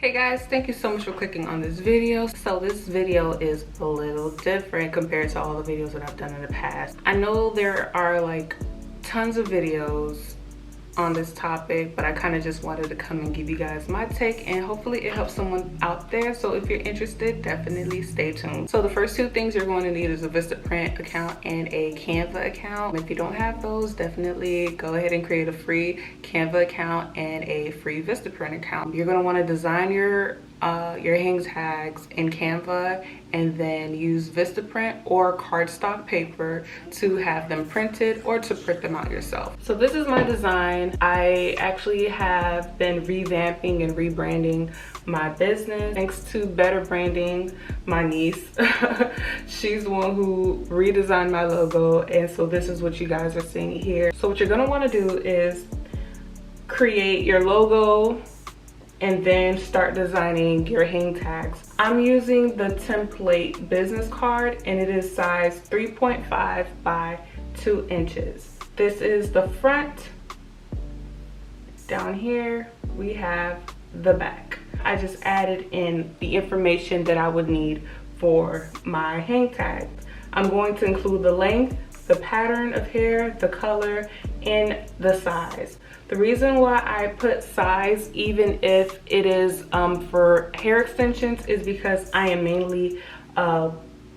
Hey guys, thank you so much for clicking on this video. So this video is a little different compared to all the videos that I've done in the past. I know there are like tons of videos on this topic, but I kind of just wanted to come and give you guys my take, and hopefully it helps someone out there. So if you're interested, definitely stay tuned. So the first two things you're going to need is a Vistaprint account and a Canva account. If you don't have those, definitely go ahead and create a free Canva account and a free Vistaprint account. You're going to want to design your hang tags in Canva and then use Vistaprint or cardstock paper to have them printed or to print them out yourself. So this is my design. I actually have been revamping and rebranding my business thanks to Better Branding, my niece. She's the one who redesigned my logo, and so this is what you guys are seeing here. So what you're gonna wanna do is create your logo and then start designing your hang tags. I'm using the template business card, and it is size 3.5 by 2 inches. This is the front. Down here, we have the back. I just added in the information that I would need for my hang tags. I'm going to include the length, the pattern of hair, the color, and the size. The reason why I put size, even if it is for hair extensions, is because I am mainly,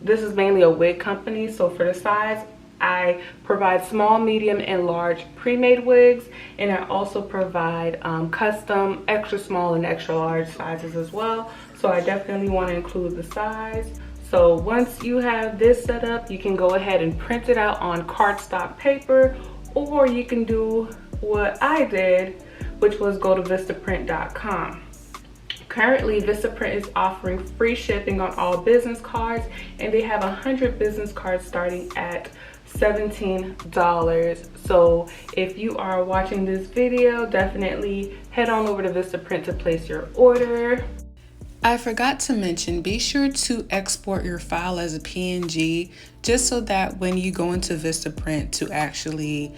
this is mainly a wig company. So for the size, I provide small, medium, and large pre-made wigs, and I also provide custom extra small and extra large sizes as well. So I definitely want to include the size. So once you have this set up, you can go ahead and print it out on cardstock paper, or you can do what I did, which was go to vistaprint.com. Currently, Vistaprint is offering free shipping on all business cards, and they have 100 business cards starting at $17. So if you are watching this video, definitely head on over to Vistaprint to place your order. I forgot to mention, be sure to export your file as a PNG, just so that when you go into Vistaprint to actually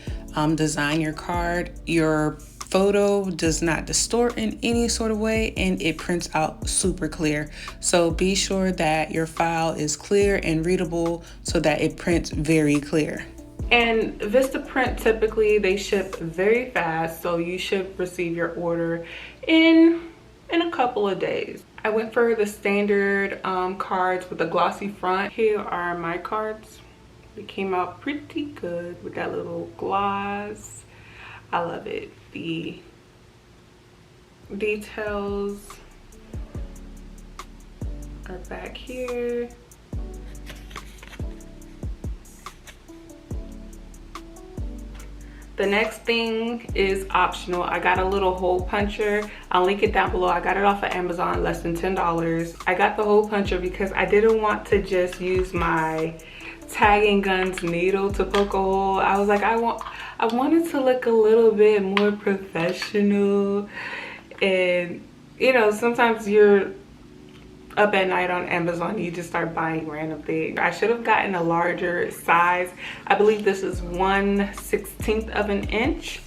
design your card, your photo does not distort in any sort of way and it prints out super clear. So be sure that your file is clear and readable so that it prints very clear. And Vistaprint, typically they ship very fast, so you should receive your order in a couple of days. I went for the standard cards with a glossy front. Here are my cards. They came out pretty good with that little gloss. I love it. The details are back here. The next thing is optional. I got a little hole puncher. I'll link it down below. I got it off of Amazon, less than $10. I got the hole puncher because I didn't want to just use my tagging guns needle to poke a hole. I was like, I wanted to look a little bit more professional. And you know, sometimes you're up at night on Amazon, you just start buying random things. I should have gotten a larger size. I believe this is 1/16 of an inch.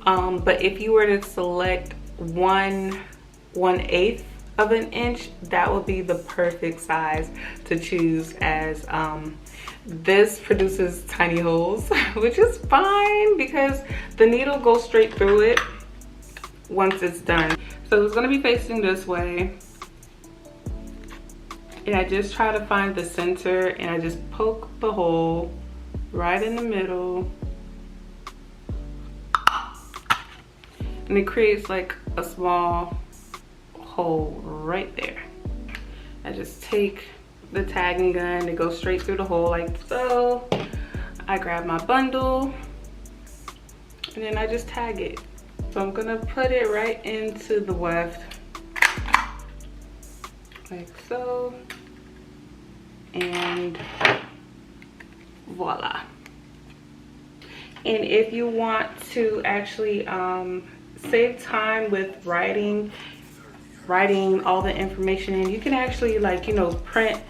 But if you were to select 1/8 of an inch, that would be the perfect size to choose, as this produces tiny holes, which is fine because the needle goes straight through it once it's done. So it's gonna be facing this way. And I just try to find the center, and I just poke the hole right in the middle. And it creates like a small hole right there. I just take the tagging gun, it goes straight through the hole like so. I grab my bundle, and then I just tag it. So I'm gonna put it right into the weft, like so, and voila. And if you want to actually save time with writing all the information in, you can actually, like, you know, print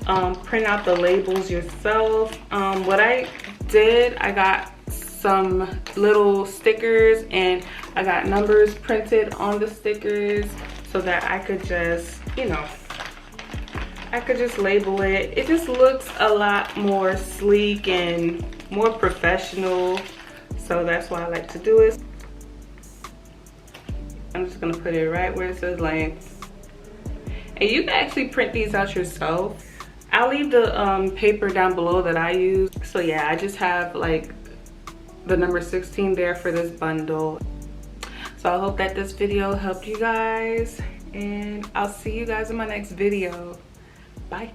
out the labels yourself. What I did, I got some little stickers and I got numbers printed on the stickers so that I could just, you know, I could just label it. It just looks a lot more sleek and more professional. So that's why I like to do it. I'm just gonna put it right where it says length. And you can actually print these out yourself. I'll leave the paper down below that I use. So yeah, I just have like the number 16 there for this bundle. So I hope that this video helped you guys, and I'll see you guys in my next video. Bye.